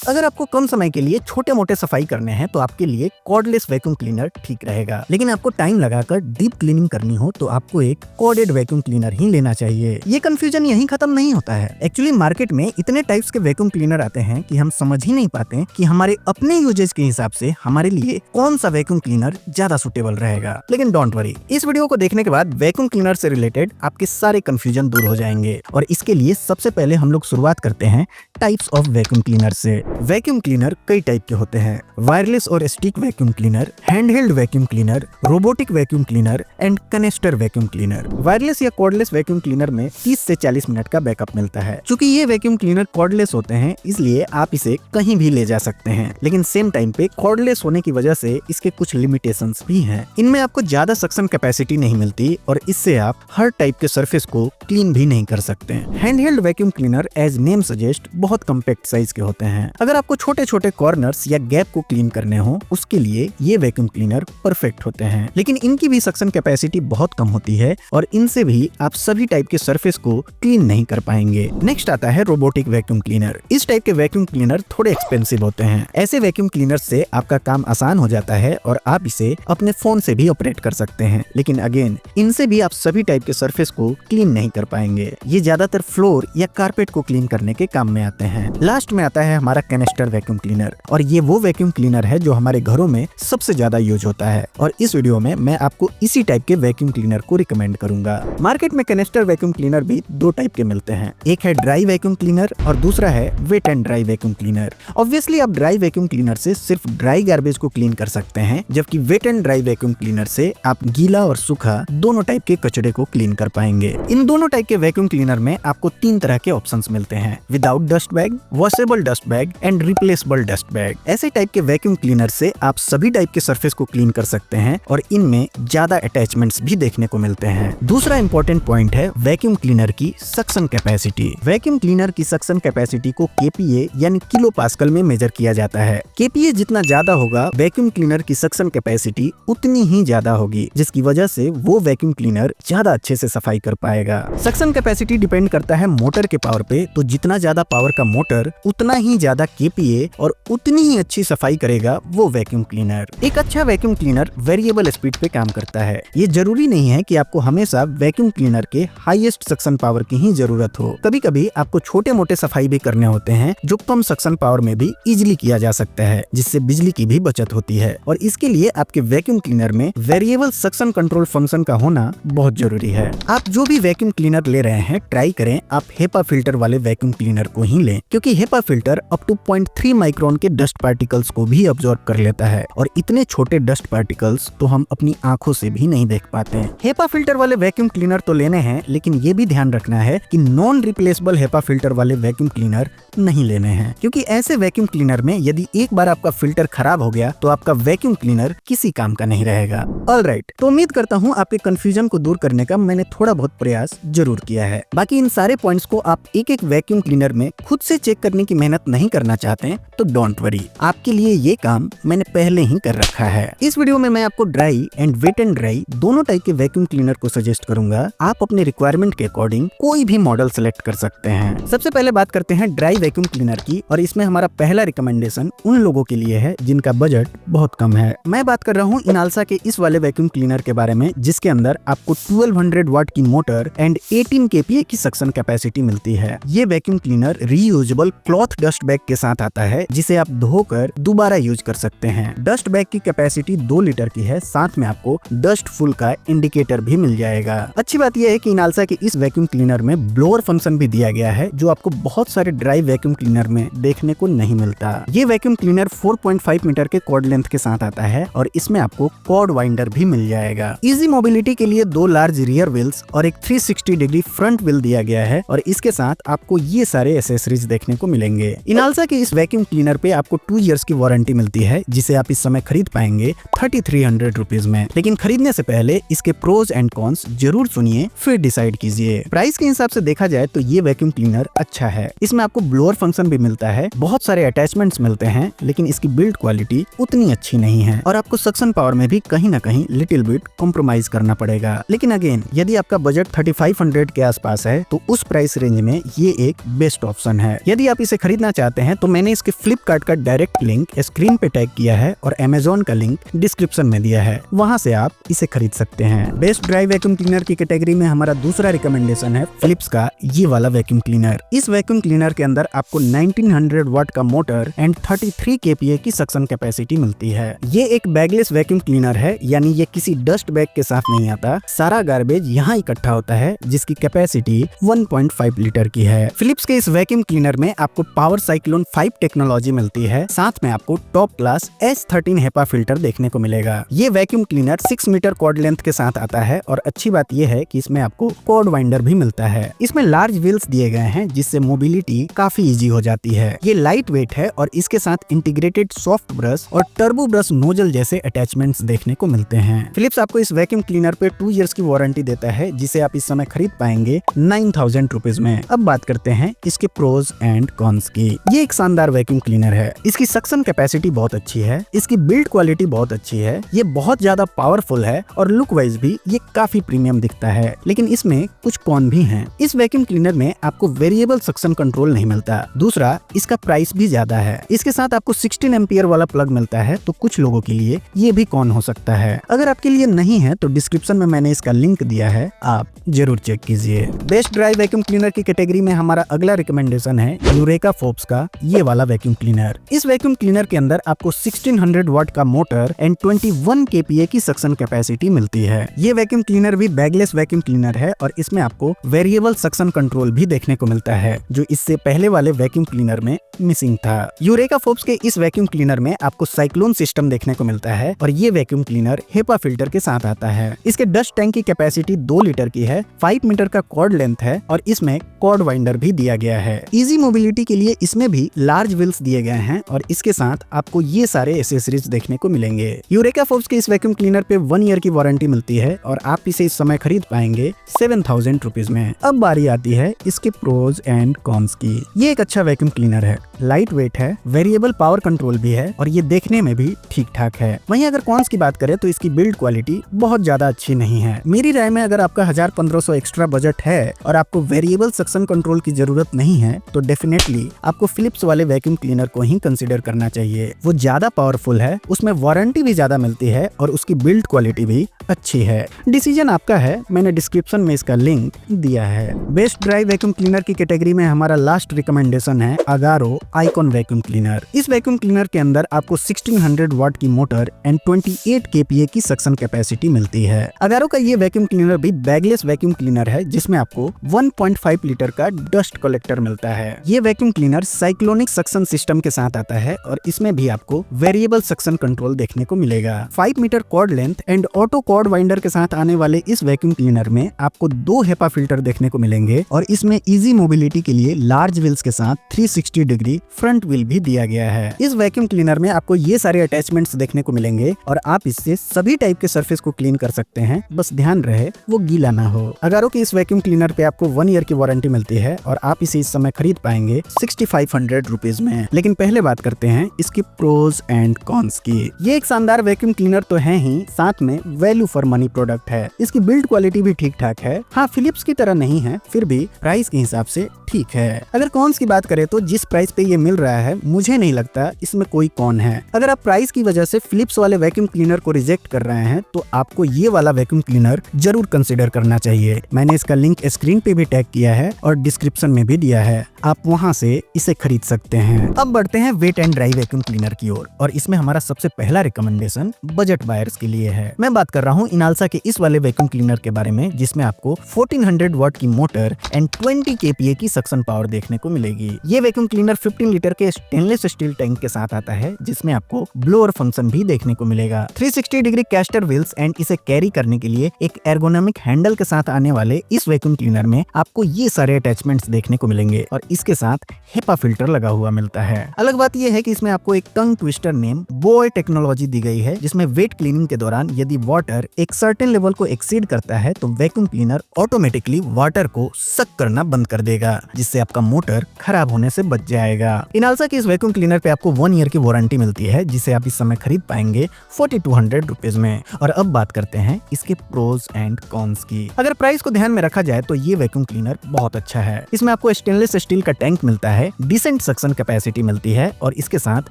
अगर आपको कम समय के लिए छोटे मोटे सफाई करने हैं तो आपके लिए कॉर्डलेस वैक्यूम क्लीनर ठीक रहेगा। लेकिन आपको टाइम लगाकर डीप क्लीनिंग करनी हो तो आपको एक कॉर्डेड वैक्यूम क्लीनर ही लेना चाहिए। ये कंफ्यूजन यहीं खत्म नहीं होता है। एक्चुअली मार्केट में इतने टाइप्स के वैक्यूम क्लीनर आते हैं कि हम समझ ही नहीं पाते कि हमारे अपने यूजेज के हिसाब से हमारे लिए कौन सा वैक्यूम क्लीनर ज्यादा सुटेबल रहेगा। लेकिन डोंट वरी, इस वीडियो को देखने के बाद वैक्यूम क्लीनर से रिलेटेड आपके सारे कंफ्यूजन दूर हो जाएंगे। और इसके लिए सबसे पहले हम लोग शुरुआत करते हैं टाइप्स ऑफ वैक्यूम क्लीनर से। वैक्यूम क्लीनर कई टाइप के होते हैं: वायरलेस और stick vacuum cleaner, handheld vacuum cleaner, robotic vacuum cleaner and connector vacuum cleaner. Wireless या कॉर्डलेस वैक्यूम क्लीनर में 30 से 40 मिनट का बैकअप मिलता है। चूंकि ये वैक्यूम क्लीनर कॉर्डलेस होते हैं इसलिए आप इसे कहीं भी ले जा सकते हैं, लेकिन सेम टाइम पे कॉर्डलेस होने की वजह से इसके कुछ लिमिटेशंस भी हैं। इनमें आपको ज्यादा सक्शन कैपेसिटी नहीं मिलती और इससे आप हर टाइप के सरफेस को क्लीन भी नहीं कर सकते। Handheld vacuum cleaner as name suggest बहुत कम्पैक्ट साइज के होते हैं। अगर आपको छोटे छोटे कॉर्नर्स या गैप को क्लीन करने हो उसके लिए ये वैक्यूम क्लीनर परफेक्ट होते हैं, लेकिन इनकी भी सक्शन कैपेसिटी बहुत कम होती है और इनसे भी आप सभी टाइप के सरफेस को क्लीन नहीं कर पाएंगे। नेक्स्ट आता है रोबोटिक वैक्यूम क्लीनर। इस टाइप के वैक्यूम क्लीनर थोड़े एक्सपेंसिव होते हैं। ऐसे वैक्यूम क्लीनर से आपका काम आसान हो जाता है और आप इसे अपने फोन से भी ऑपरेट कर सकते हैं, लेकिन अगेन इनसे भी आप सभी टाइप के सरफेस को क्लीन नहीं कर पाएंगे। ये ज्यादातर फ्लोर या कारपेट को क्लीन करने के काम में आते हैं। लास्ट में आता है हमारा कैनिस्टर वैक्यूम क्लीनर और ये वो वैक्यूम क्लीनर है जो हमारे घरों में सबसे ज्यादा यूज होता है और इस वीडियो में मैं आपको इसी टाइप के वैक्यूम क्लीनर को रिकमेंड करूंगा। मार्केट में कैनिस्टर वैक्यूम क्लीनर भी दो टाइप के मिलते हैं, एक है ड्राई वैक्यूम क्लीनर और दूसरा है wet and dry vacuum cleaner. Obviously आप ड्राई वैक्यूम क्लीनर से सिर्फ ड्राई गार्बेज को क्लीन कर सकते हैं, जबकि wet and dry vacuum cleaner से आप गीला और सूखा दोनों टाइप के कचरे को क्लीन कर पाएंगे। इन दोनों टाइप के वैक्यूम क्लीनर में आपको 3 तरह के ऑप्शंस मिलते हैं: without dust bag, washable dust bag and replaceable dust bag. ऐसे टाइप के वैक्यूम क्लीनर से आप सभी टाइप के सरफेस को क्लीन कर सकते हैं और इनमें ज्यादा अटैचमेंट्स भी देखने को मिलते हैं। दूसरा इंपॉर्टेंट पॉइंट है वैक्यूम क्लीनर की सक्शन कैपेसिटी। वैक्यूम क्लीनर की सक्शन कैपेसिटी को केपीए यानी किलो पास्कल में मेजर किया जाता है। केपीए जितना ज्यादा होगा वैक्यूम क्लीनर की सक्शन कैपेसिटी उतनी ही ज्यादा होगी, जिसकी वजह से वो वैक्यूम क्लीनर ज्यादा अच्छे से सफाई कर पाएगा। सक्शन कैपेसिटी डिपेंड करता है मोटर के पावर पे, तो जितना ज्यादा पावर का मोटर उतना ही ज्यादा केपीए और उतनी ही अच्छी सफाई करेगा वो वैक्यूम क्लीनर। एक अच्छा वैक्यूम क्लीनर वेरिएबल स्पीड पे काम करता है। ये जरूरी नहीं है कि आपको हमेशा वैक्यूम क्लीनर के हाईएस्ट सक्शन पावर की ही जरूरत हो। कभी कभी आपको छोटे मोटे सफाई भी करने होते हैं जो कम सक्शन पावर में भी इजिली किया जा सकता है, जिससे बिजली की भी बचत होती है और इसके लिए आपके वैक्यूम क्लीनर में वेरिएबल सक्शन कंट्रोल फंक्शन का होना बहुत जरूरी है। आप जो भी वैक्यूम क्लीनर ले रहे हैं ट्राई करें आप हेपा फिल्टर वाले वैक्यूम क्लीनर को ही लें, क्योंकि HEPA filter up to 0.3 micron के डस्ट पार्टिकल्स को भी अब्सॉर्ब कर लेता है और इतने छोटे डस्ट पार्टिकल्स तो हम अपनी आंखों से भी नहीं देख पाते हैं। हेपा फिल्टर वाले वैक्यूम क्लीनर तो लेने हैं, लेकिन ये भी ध्यान रखना है कि नॉन रिप्लेसेबल हेपा फिल्टर वाले वैक्यूम क्लीनर नहीं लेने हैं, क्योंकि ऐसे वैक्यूम क्लीनर में यदि एक बार आपका फिल्टर खराब हो गया तो आपका वैक्यूम क्लीनर किसी काम का नहीं रहेगा। ऑलराइट, तो उम्मीद करता हूँ आपके कंफ्यूजन को दूर करने का मैंने थोड़ा बहुत प्रयास जरूर किया है। बाकी इन सारे पॉइंट्स को आप एक एक वैक्यूम क्लीनर में खुद से चेक करने की मेहनत नहीं करना चाहते हैं तो डोंट वरी, आपके लिए ये काम मैंने पहले ही कर रखा है। इस वीडियो में मैं आपको dry and wet and dry दोनों टाइप के वैक्यूम क्लीनर को सजेस्ट करूंगा। आप अपने रिक्वायरमेंट के अकॉर्डिंग कोई भी मॉडल सेलेक्ट कर सकते हैं। सबसे पहले बात करते हैं ड्राई वैक्यूम क्लीनर की और इसमें हमारा पहला रिकमेंडेशन उन लोगों के लिए है जिनका बजट बहुत कम है। मैं बात कर रहा हूँ इनालसा के इस वाले वैक्यूम क्लीनर के बारे में, जिसके अंदर आपको 1200 वाट की मोटर एंड 18 kPa की सक्शन कैपेसिटी मिलती है। ये vacuum cleaner reusable cloth dust bag के साथ आता है, जिसे आप धोकर दोबारा यूज कर सकते हैं। डस्ट बैग की कैपेसिटी 2 लीटर की है, साथ में आपको डस्ट फुल का इंडिकेटर भी मिल जाएगा। अच्छी बात यह है कि इनालसा के इस वैक्यूम क्लीनर में ब्लोअर फंक्शन भी दिया गया है, जो आपको बहुत सारे ड्राई वैक्यूम क्लीनर में देखने को नहीं मिलता। ये वैक्यूम क्लीनर 4.5 मीटर के कॉर्ड लेंथ के साथ आता है और इसमें आपको कॉर्ड वाइंडर भी मिल जाएगा। इजी मोबिलिटी के लिए 2 लार्ज रियर व्हील्स और एक 360 डिग्री फ्रंट व्हील दिया गया है और इसके साथ आपको ये सारे एसेसरीज देखने को मिलेंगे। इनालसा के इस वैक्यूम क्लीनर पे आपको 2 इयर्स की वारंटी मिलती है, जिसे आप इस समय खरीद पाएंगे 3300 रुपीज में। लेकिन खरीदने से पहले इसके प्रोज एंड कॉन्स जरूर सुनिए, फिर डिसाइड कीजिए। प्राइस के हिसाब से देखा जाए तो ये वैक्यूम क्लीनर अच्छा है। इसमें आपको ब्लोअर फंक्शन भी मिलता है, बहुत सारे अटैचमेंट्स मिलते हैं, लेकिन इसकी बिल्ड क्वालिटी उतनी अच्छी नहीं है और आपको सक्शन पावर में भी कहीं ना कहीं लिटिल बिट कॉम्प्रोमाइज करना पड़ेगा। लेकिन अगेन यदि आपका बजट 3500 के आसपास है तो उस प्राइस रेंज में ये एक बेस्ट ऑप्शन है। यदि आप इसे खरीदना चाहते हैं तो मैंने इसके फ्लिपकार्ट का डायरेक्ट लिंक स्क्रीन पे टैग किया है और अमेजोन का लिंक डिस्क्रिप्शन में दिया है, वहां से आप इसे खरीद सकते हैं। बेस्ट ड्राई वैक्यूम क्लीनर की कैटेगरी में हमारा दूसरा रिकमेंडेशन है फिलिप्स का ये वाला वैक्यूम क्लीनर। इस वैक्यूम क्लीनर के अंदर आपको 1900 वाट का मोटर एंड 33 kPa की सक्शन कैपेसिटी मिलती है। ये एक बैगलेस वैक्यूम क्लीनर है, यानी ये किसी डस्ट बैग के साथ नहीं आता। सारा गार्बेज यहाँ इकट्ठा होता है, जिसकी कैपेसिटी 1.5 लीटर की है। फिलिप्स के इस वैक्यूम क्लीनर में आपको पावर साइक्लोन 5 टेक्नोलॉजी मिलती है, साथ में आपको top class S13 HEPA filter देखने को मिलेगा। ये vacuum cleaner 6 metre cord length के साथ आता है और अच्छी बात यह है कि इसमें आपको कॉर्ड वाइंडर भी मिलता है। इसमें लार्ज व्हील्स दिए गए हैं, जिससे मोबिलिटी काफी इजी हो जाती है। ये लाइट वेट है और इसके साथ इंटीग्रेटेड सॉफ्ट ब्रश और टर्बो ब्रश नोजल जैसे अटैचमेंट्स देखने को मिलते हैं। फिलिप्स आपको इस वैक्यूम क्लीनर पे 2 इयर्स की वारंटी देता है, जिसे आप इस समय खरीद पाएंगे 9000 रुपीज में। अब बात करते हैं इसके प्रोज एंड कॉन्स की। ये एक शानदार वैक्यूम क्लीनर है। इसकी सक्शन कैपेसिटी बहुत अच्छी है, इसकी बिल्ड क्वालिटी बहुत अच्छी है, ये बहुत ज्यादा पावरफुल है और लुक वाइज भी ये काफी प्रीमियम दिखता है। लेकिन इसमें कुछ कॉन भी हैं। इस वैक्यूम क्लीनर में आपको वेरिएबल सक्शन कंट्रोल नहीं मिलता। दूसरा, इसका प्राइस भी ज्यादा है। इसके साथ आपको 16 एम्पियर वाला प्लग मिलता है, तो कुछ लोगों के लिए ये भी कॉन हो सकता है। अगर आपके लिए नहीं है तो डिस्क्रिप्शन में मैंने इसका लिंक दिया है, आप जरूर चेक कीजिए। बेस्ट ड्राई वैक्यूम क्लीनर की कैटेगरी में हमारा अगला रिकमेंडेशन है यूरेका फोर्ब्स का ये वाला वैक्यूम क्लीनर। इस वैक्यूम क्लीनर के अंदर आपको 1600 वाट का मोटर एंड 21 kPa की सक्शन कैपेसिटी मिलती है। ये वैक्यूम क्लीनर भी बैगलेस वैक्यूम क्लीनर है और इसमें आपको वेरिएबल सक्शन कंट्रोल भी देखने को मिलता है, जो इससे पहले वाले वैक्यूम क्लीनर में मिसिंग था। यूरेका फोर्ब्स के इस वैक्यूम क्लीनर में आपको साइक्लोन सिस्टम देखने को मिलता है और ये वैक्यूम क्लीनर हेपा फिल्टर के साथ आता है। इसके डस्ट टैंक की कैपेसिटी 2 लीटर की है, 5 मीटर का कॉर्ड लेंथ है और इसमें कॉर्ड वाइंडर भी दिया गया है। इजी मोबिलिटी के लिए इसमें भी लार्ज व्हील्स दिए गए हैं और इसके साथ आपको ये सारे एसेसरीज देखने को मिलेंगे। यूरेका फोर्ब्स के इस वैक्यूम क्लीनर पे 1 ईयर की वारंटी मिलती है और आप इसे इस समय खरीद पाएंगे 7000 रुपीज में। अब बारी आती है इसके प्रोज एंड कॉन्स की। ये एक अच्छा वैक्यूम क्लीनर है, लाइट वेट है, वेरिएबल पावर कंट्रोल भी है और ये देखने में भी ठीक ठाक है। वहीं अगर कॉन्स की बात करें तो इसकी बिल्ड क्वालिटी बहुत ज्यादा अच्छी नहीं है। मेरी राय में अगर आपका 1500 एक्स्ट्रा बजट है और आपको वेरिएबल सक्शन कंट्रोल की जरूरत नहीं है तो डेफिनेटली आपको फिलिप्स वाले वैक्यूम क्लीनर को ही कंसीडर करना चाहिए। वो ज्यादा पावरफुल है, उसमें वारंटी भी ज्यादा मिलती है और उसकी बिल्ड क्वालिटी भी अच्छी है। डिसीजन आपका है, मैंने डिस्क्रिप्शन में इसका लिंक दिया है। बेस्ट ड्राई वैक्यूम क्लीनर की कैटेगरी में हमारा लास्ट रिकमेंडेशन है अगारो आइकॉन वैक्यूम क्लीनर। इस वैक्यूम क्लीनर के अंदर आपको 1600 वाट की मोटर एंड 28 kPa की सक्शन कैपेसिटी मिलती है। अगारो का ये वैक्यूम क्लीनर भी बैगलेस वैक्यूम क्लीनर है, जिसमें आपको 1.5 लीटर का डस्ट कलेक्टर मिलता है। ये vacuum cleaner cyclonic suction system के साथ आता है और इसमें भी आपको वेरिएबल सक्शन कंट्रोल देखने को मिलेगा। 5 metre cord length and auto cord winder के साथ आने वाले इस वैक्यूम क्लीनर में आपको 2 हेपा फिल्टर देखने को मिलेंगे और इसमें इजी मोबिलिटी के लिए लार्ज व्हील्स के साथ 360 डिग्री फ्रंट व्हील भी दिया गया है। इस वैक्यूम क्लीनर में आपको ये सारे अटैचमेंट्स देखने को मिलेंगे और आप इससे सभी टाइप के सरफेस को क्लीन कर सकते हैं, बस ध्यान रहे वो गीला ना हो। अगारो के इस वैक्यूम क्लीनर पे आपको 1 ईयर की वारंटी मिलती है और आप इसे इस समय खरीद पाएंगे 6500 रुपीज में। लेकिन पहले बात करते हैं इसके प्रोज एंड कॉन्स की। ये एक शानदार वैक्यूम क्लीनर तो है ही, साथ में वैल्यू फॉर मनी प्रोडक्ट है। इसकी बिल्ड क्वालिटी भी ठीक ठाक है। हाँ, फिलिप्स की तरह नहीं है, फिर भी प्राइस के हिसाब से ठीक है। अगर कॉन्स की बात करें तो जिस प्राइस पे ये मिल रहा है मुझे नहीं लगता इसमें कोई कॉन है। अगर आप प्राइस की वजह से फिलिप्स वाले वैक्यूम क्लीनर को रिजेक्ट कर रहे हैं तो आपको ये वाला वैक्यूम क्लीनर जरूर कंसिडर करना चाहिए। मैंने इसका लिंक स्क्रीन पे भी टैग किया है और डिस्क्रिप्शन में भी दिया है, आप वहां से इसे खरीद सकते हैं। अब बढ़ते हैं wet and dry vacuum cleaner की ओर और इसमें हमारा सबसे पहला रिकमेंडेशन बजट बायर्स के लिए है। मैं बात कर रहा हूँ इनालसा के इस वाले वैक्यूम क्लीनर के बारे में, जिसमें आपको 1400 वाट की मोटर एंड 20 kPa की सक्शन पावर देखने को मिलेगी। ये वैक्यूम क्लीनर 15 लीटर के स्टेनलेस स्टील टैंक के साथ आता है, जिसमें आपको ब्लोअर फंक्शन भी देखने को मिलेगा। 360 डिग्री कैस्टर व्हील्स एंड इसे कैरी करने के लिए एक एर्गोनॉमिक हैंडल के साथ आने वाले इस वैक्यूम क्लीनर में आपको ये सारे अटैचमेंट्स देखने को मिलेंगे और इसके साथ हेपा फिल्टर लगा हुआ मिलता है। अलग बात यह है कि इसमें आपको एक tongue twister name boy technology दी गई है, जिसमें वेट क्लीनिंग के दौरान यदि वाटर एक सर्टेन लेवल को एक्सीड करता है तो वैक्यूम क्लीनर ऑटोमेटिकली वाटर को सक करना बंद कर देगा, जिससे आपका मोटर खराब होने से बच जाएगा। इनालसा की इस वैक्यूम क्लीनर पे आपको 1 ईयर की वारंटी मिलती है, जिसे आप इस समय खरीद पाएंगे 4200 रुपीज में। और अब बात करते हैं इसके प्रोज एंड कॉन्स की। अगर प्राइस को ध्यान में रखा जाए तो ये वैक्यूम क्लीनर बहुत अच्छा है। इसमें आपको स्टेनलेस स्टील का टैंक मिलता है, डिसेंट सक्शन कैपेसिटी मिलती है और इसके साथ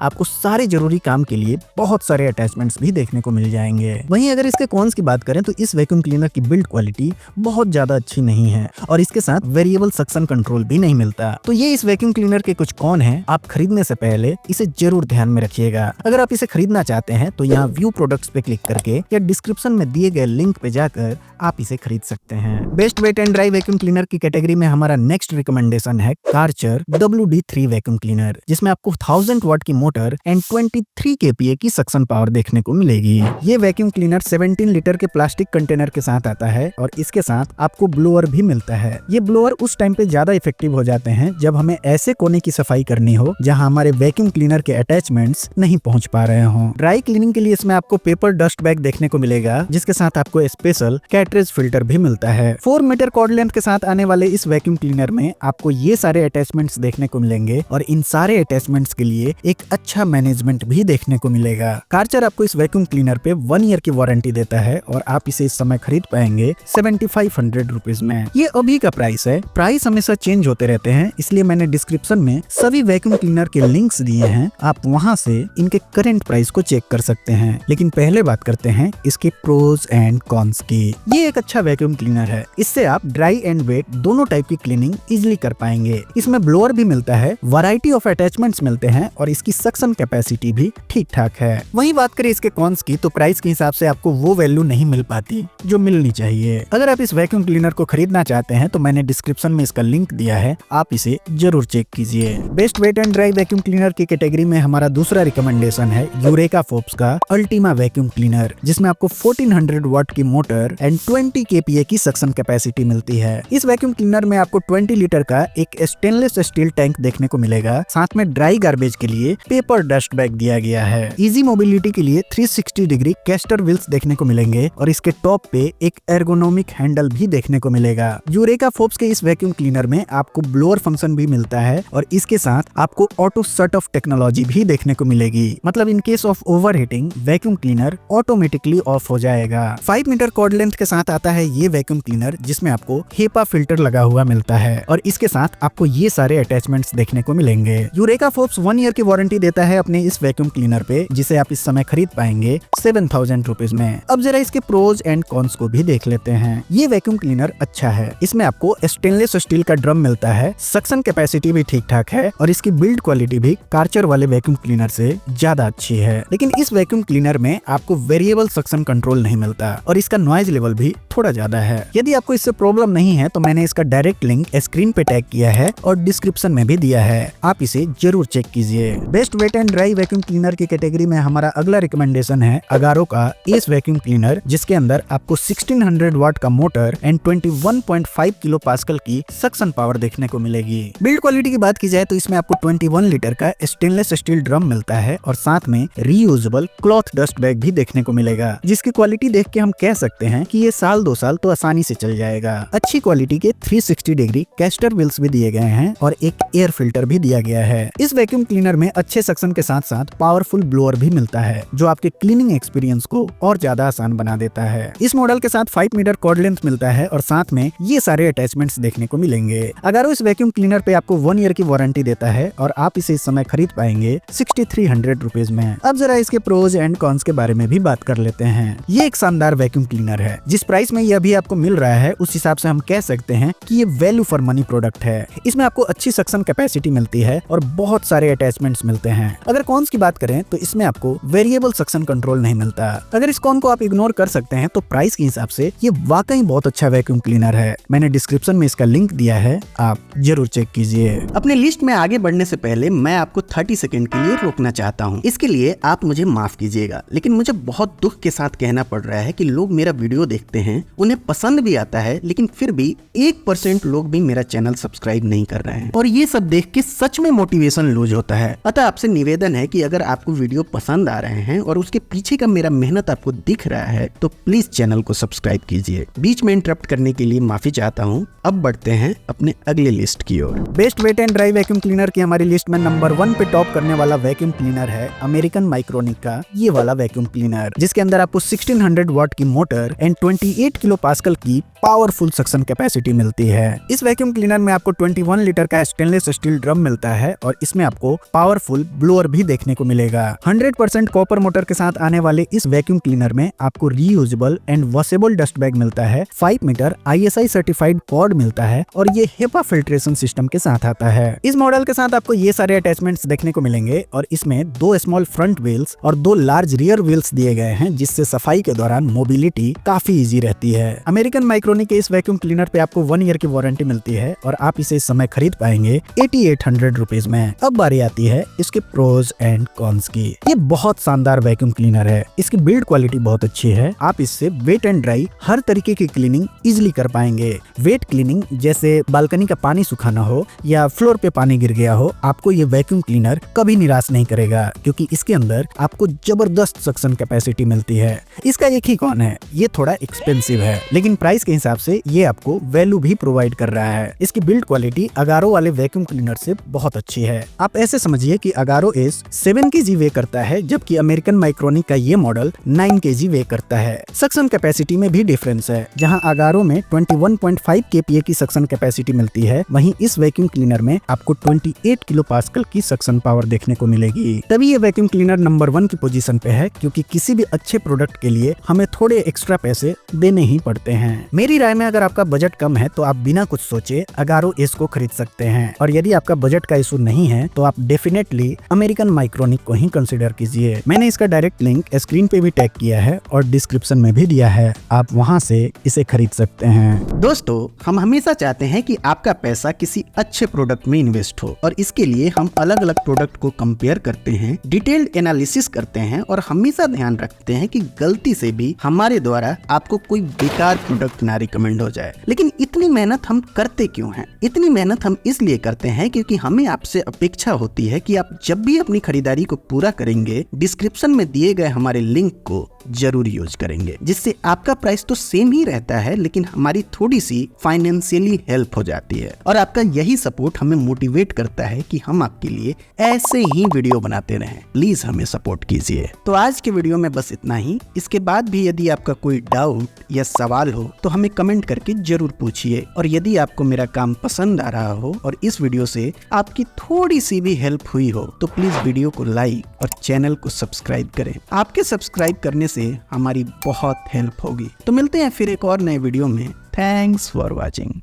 आपको सारे जरूरी काम के लिए बहुत सारे अटैचमेंट्स भी देखने को मिल जाएंगे। वहीं अगर इसके कॉन्स की बात करें तो इस वैक्यूम क्लीनर की बिल्ड क्वालिटी बहुत ज्यादा अच्छी नहीं है और इसके साथ वेरिएबल सक्शन कंट्रोल भी नहीं मिलता। तो ये इस वैक्यूम क्लीनर के कुछ कॉन है। आप खरीदने से पहले इसे जरूर ध्यान में रखिएगा। अगर आप इसे खरीदना चाहते हैं तो यहाँ व्यू प्रोडक्ट्स पे क्लिक करके या डिस्क्रिप्शन में दिए गए लिंक पे जाकर आप इसे खरीद सकते हैं। Best wet and dry vacuum cleaner की कैटेगरी में हमारा नेक्स्ट रिकमेंडेशन है कार्चर WD3 वैक्यूम क्लीनर, जिसमें आपको 1000 वाट की मोटर एंड 23 kPa की सक्शन पावर देखने को मिलेगी। ये वैक्यूम क्लीनर 17 लीटर के प्लास्टिक कंटेनर के साथ आता है और इसके साथ आपको ब्लोअर भी मिलता है। ये ब्लोअर उस टाइम पे ज्यादा इफेक्टिव हो जाते हैं जब हमें ऐसे कोने की सफाई करनी हो जहां हमारे वैक्यूम क्लीनर के अटैचमेंट्स नहीं पहुंच पा रहे हों। ड्राई क्लीनिंग के लिए इसमें आपको पेपर डस्ट बैग देखने को मिलेगा, जिसके साथ आपको स्पेशल कैटरेज फिल्टर भी मिलता है। 4 मीटर कॉर्ड लेंथ के साथ आने वाले इस वैक्यूम क्लीनर में आपको ये सारे अटैचमेंट्स देखने को मिलेंगे और इन सारे अटैचमेंट्स के लिए एक अच्छा मैनेजमेंट भी देखने को मिलेगा। कार्चर आपको इस वैक्यूम क्लीनर पे 1 ईयर की वारंटी देता है और आप इसे इस समय खरीद पाएंगे 7500 रुपीज में। ये अभी का प्राइस है, प्राइस हमेशा चेंज होते रहते हैं, इसलिए मैंने डिस्क्रिप्शन में सभी वैक्यूम क्लीनर के लिंक्स दिए हैं, आप वहां से इनके करंट प्राइस को चेक कर सकते हैं। लेकिन पहले बात करते हैं इसके प्रोज एंड कॉन्स की। ये एक अच्छा वैक्यूम क्लीनर है, इससे आप ड्राई एंड वेट दोनों टाइप की क्लीनिंग इजिली कर पाएंगे। इसमें ब्लोअर भी मिलता है, वैरायटी ऑफ अटैचमेंट्स मिलते हैं और इसकी सक्शन कैपेसिटी भी ठीक ठाक है। वहीं बात करें इसके कॉन्स की तो प्राइस के हिसाब से आपको वो वैल्यू नहीं मिल पाती जो मिलनी चाहिए। अगर आप इस वैक्यूम क्लीनर को खरीदना चाहते हैं तो मैंने डिस्क्रिप्शन में इसका लिंक दिया है, आप इसे जरूर चेक कीजिए। Best wet and dry vacuum cleaner की कैटेगरी में हमारा दूसरा रिकमेंडेशन है यूरेका फोर्ब्स का अल्टीमा वैक्यूम क्लीनर, जिसमें आपको 1400 वाट की मोटर एंड 20 kPa की सक्शन कैपेसिटी मिलती है। इस वैक्यूम क्लीनर में आपको 20 लीटर का एक स्टेनलेस स्टील टैंक देखने को मिलेगा, साथ में ड्राई गार्बेज के लिए पेपर डस्ट बैग दिया गया है। इजी मोबिलिटी के लिए 360 डिग्री कैस्टर व्हील्स देखने को मिलेंगे और इसके टॉप पे एक एर्गोनोमिक हैंडल भी देखने को मिलेगा। यूरेका फोर्ब्स के इस वैक्यूम क्लीनर में आपको ब्लोअर फंक्शन भी मिलता है और इसके साथ आपको ऑटो शट ऑफ टेक्नोलॉजी भी देखने को मिलेगी, मतलब in case of overheating vacuum cleaner automatically off हो जाएगा। 5 मीटर कॉर्ड लेंथ के साथ आता है ये वैक्यूम क्लीनर, जिसमें आपको हेपा फिल्टर लगा हुआ मिलता है और इसके साथ आपको ये सारे अटैचमेंट्स देखने को मिलेंगे। यूरेका फोर्ब्स 1 ईयर की वारंटी देता है अपने इस वैक्यूम क्लीनर पे, जिसे आप इस समय खरीद पाएंगे 7000 रुपीज में। अब जरा इसके प्रोज एंड कॉन्स को भी देख लेते हैं। ये वैक्यूम क्लीनर अच्छा है, इसमें आपको स्टेनलेस स्टील का ड्रम मिलता है, सक्शन कैपेसिटी भी ठीक ठाक है और इसकी बिल्ड क्वालिटी भी कार्चर वाले वैक्यूम क्लीनर से ज्यादा अच्छी है। लेकिन इस वैक्यूम क्लीनर में आपको वेरिएबल सक्शन कंट्रोल नहीं मिलता और इसका नॉइज लेवल भी थोड़ा ज्यादा है। यदि आपको इससे प्रॉब्लम नहीं है तो मैंने इसका डायरेक्ट लिंक स्क्रीन पे टैग किया है और डिस्क्रिप्शन में भी दिया है, आप इसे जरूर चेक कीजिए। Best wet and dry vacuum cleaner की कैटेगरी में हमारा अगला रिकमेंडेशन है अगारो का एस वैक्यूम क्लीनर, जिसके अंदर आपको 1600 वाट का मोटर एंड 21.5 किलो पास्कल की सक्शन पावर देखने को मिलेगी। बिल्ड क्वालिटी की बात की जाए तो इसमें आपको 21 लीटर का स्टेनलेस स्टील ड्रम मिलता है और साथ में रीयूजेबल क्लॉथ डस्ट बैग भी देखने को मिलेगा, जिसकी क्वालिटी देख के हम कह सकते हैं कि ये साल 2 साल तो आसानी से चल जाएगा। अच्छी क्वालिटी के 360 डिग्री कैस्टर व्हील्स भी दिए गए हैं और एक एयर फिल्टर भी दिया गया है। इस वैक्यूम क्लीनर में अच्छे सक्शन के साथ साथ पावरफुल ब्लोअर भी मिलता है, जो आपके क्लीनिंग एक्सपीरियंस को और ज्यादा आसान बना देता है। इस मॉडल के साथ 5 मीटर कॉर्ड लेंथ मिलता है और साथ में ये सारे अटैचमेंट्स देखने को मिलेंगे। अगारो इस वैक्यूम क्लीनर पे आपको 1 ईयर की वारंटी देता है और आप इसे इस समय खरीद पाएंगे 6300 रुपीज में। अब जरा इसके प्रोज एंड कॉन्स के बारे में भी बात कर लेते हैं। ये एक शानदार वैक्यूम क्लीनर है, जिस प्राइस में ये अभी आपको मिल रहा है उस हिसाब से हम कह सकते हैं कि ये वैल्यू फॉर मनी प्रोडक्ट है। इसमें आपको अच्छी सक्शन कैपेसिटी मिलती है और बहुत सारे अटैचमेंट्स मिलते हैं। अगर कॉन्स की बात करें तो इसमें आपको वेरिएबल सक्शन कंट्रोल नहीं मिलता। अगर इस कॉन को आप इग्नोर कर सकते हैं तो प्राइस के हिसाब से ये वाकई बहुत अच्छा वैक्यूम क्लीनर है। मैंने डिस्क्रिप्शन में इसका लिंक दिया है, आप जरूर चेक कीजिए। अपने लिस्ट में आगे बढ़ने से पहले मैं आपको 30 सेकंड के लिए रोकना चाहता हूं। इसके लिए आप मुझे माफ कीजिएगा, लेकिन मुझे बहुत दुख के साथ कहना पड़ रहा है कि लोग मेरा वीडियो देखते हैं, उन्हें पसंद भी आता है, लेकिन फिर भी 1% लोग भी मेरा चैनल सब्सक्राइब नहीं कर रहे हैं और ये सब देख के सच में मोटिवेशन लूज होता है। अतः आपसे निवेदन है कि अगर आपको वीडियो पसंद आ रहे हैं और उसके पीछे का मेरा मेहनत आपको दिख रहा है तो प्लीज चैनल को सब्सक्राइब कीजिए। बीच में इंटरप्ट करने के लिए माफी चाहता हूँ। अब बढ़ते हैं अपने अगले लिस्ट की ओर। Best wet and dry vacuum cleaner की हमारी लिस्ट में नंबर 1 पे टॉप करने वाला वैक्यूम क्लीनर है अमेरिकन माइक्रोनिक का ये वाला वैक्यूम क्लीनर, जिसके अंदर आपको 1600 वाट की मोटर एंड 28 किलो पास्कल की पावरफुल सक्शन कैपेसिटी मिलती है। इस वैक्यूम क्लीनर में आपको 21 लीटर का स्टेनलेस स्टील ड्रम मिलता है और इसमें आपको पावरफुल ब्लोअर भी देखने को मिलेगा। 100% कॉपर मोटर के साथ आने वाले इस वैक्यूम क्लीनर में आपको reusable and washable dust bag मिलता है, 5 मीटर ISI सर्टिफाइड कॉर्ड मिलता है और ये HEPA फिल्ट्रेशन सिस्टम के साथ आता है। इस मॉडल के साथ आपको ये सारे अटैचमेंट्स देखने को मिलेंगे और इसमें 2 स्मॉल फ्रंट व्हील्स और 2 लार्ज रियर व्हील्स दिए गए हैं, जिससे सफाई के दौरान मोबिलिटी काफी इजी रहती है। अमेरिकन माइक्रोनिक के इस वैक्यूम क्लीनर पे आपको 1 ईयर की वारंटी मिलती है और आप इसे इस समय खरीद पाएंगे 8800 रुपीज में। अब बारी आती है इसके प्रोज एंड कॉन्स की। ये बहुत शानदार वैक्यूम क्लीनर है, इसकी बिल्ड क्वालिटी बहुत अच्छी है। आप इससे वेट एंड ड्राई हर तरीके की क्लीनिंग इजिली कर पाएंगे। वेट क्लीनिंग जैसे बालकनी का पानी सुखाना हो या फ्लोर पे पानी गिर गया हो, आपको ये वैक्यूम क्लीनर कभी निराश नहीं करेगा, क्योंकि इसके अंदर आपको जबरदस्त सक्शन कैपेसिटी मिलती है। इसका एक ही कॉन है, ये थोड़ा एक्सपेंसिव है, लेकिन प्राइस के हिसाब से ये आपको वैल्यू भी प्रोवाइड कर रहा है। इसकी बिल्ड क्वालिटी अगारो वाले वैक्यूम क्लीनर से बहुत अच्छी है। आप ऐसे समझिए कि अगारो एस 7 kg वे करता है, जबकि अमेरिकन माइक्रोनिक का ये मॉडल 9 kg वे करता है। सक्शन कैपेसिटी में भी डिफरेंस है, जहां अगारो में 21.5 kPa की सक्शन कैपेसिटी मिलती है, वहीं इस वैक्यूम क्लीनर में आपको 28 किलो पास्कल की सक्शन पावर देखने को मिलेगी। तभी ये वैक्यूम क्लीनर नंबर 1 की पोजीशन पे है, क्योंकि किसी भी अच्छे प्रोडक्ट के लिए हमें थोड़े एक्स्ट्रा पैसे देने ही पड़ते हैं। मेरी राय में अगर आपका बजट कम है तो आप बिना कुछ सोचे अगारो एस को खरीद सकते हैं, और यदि आपका बजट का इशू नहीं है तो आप डेफिनेटली अमेरिकन माइक्रोनिक को ही कंसिडर कीजिए। मैंने इसका डायरेक्ट लिंक स्क्रीन पे भी टैग किया है और डिस्क्रिप्शन में भी दिया है, आप वहां से इसे खरीद सकते हैं। दोस्तों, हम हमेशा चाहते हैं कि आपका पैसा किसी अच्छे प्रोडक्ट में इन्वेस्ट हो, और इसके लिए हम अलग अलग प्रोडक्ट को कंपेयर करते हैं, डिटेल्ड एनालिसिस करते हैं और हमेशा ध्यान रखते हैं कि गलती से भी हमारे द्वारा आपको कोई बेकार प्रोडक्ट ना रिकमेंड हो जाए। लेकिन इतनी मेहनत हम करते क्यों हैं? इतनी मेहनत हम इसलिए करते हैं क्योंकि हमें आपसे अपेक्षा होती है कि आप जब भी अपनी खरीदारी को पूरा करेंगे, डिस्क्रिप्शन में दिए गए हमारे लिंक को जरूर यूज करेंगे, जिससे आपका प्राइस तो सेम ही रहता है, लेकिन हमारी थोड़ी सी फाइनेंशियली हेल्प हो जाती है। और आपका यही सपोर्ट हमें मोटिवेट करता है कि हम आपके लिए ऐसे ही वीडियो बनाते रहें। प्लीज हमें सपोर्ट कीजिए। तो आज के वीडियो में बस इतना ही। इसके बाद भी यदि आपका कोई डाउट या सवाल हो तो हमें कमेंट करके जरूर पूछिए, और यदि आपको मेरा काम पसंद आ रहा हो और इस वीडियो से आपकी थोड़ी सी भी हेल्प हुई हो तो प्लीज वीडियो को लाइक और चैनल को सब्सक्राइब करें। आपके सब्सक्राइब करने से हमारी बहुत हेल्प होगी। तो मिलते हैं फिर एक और नए वीडियो में। Thanks for watching.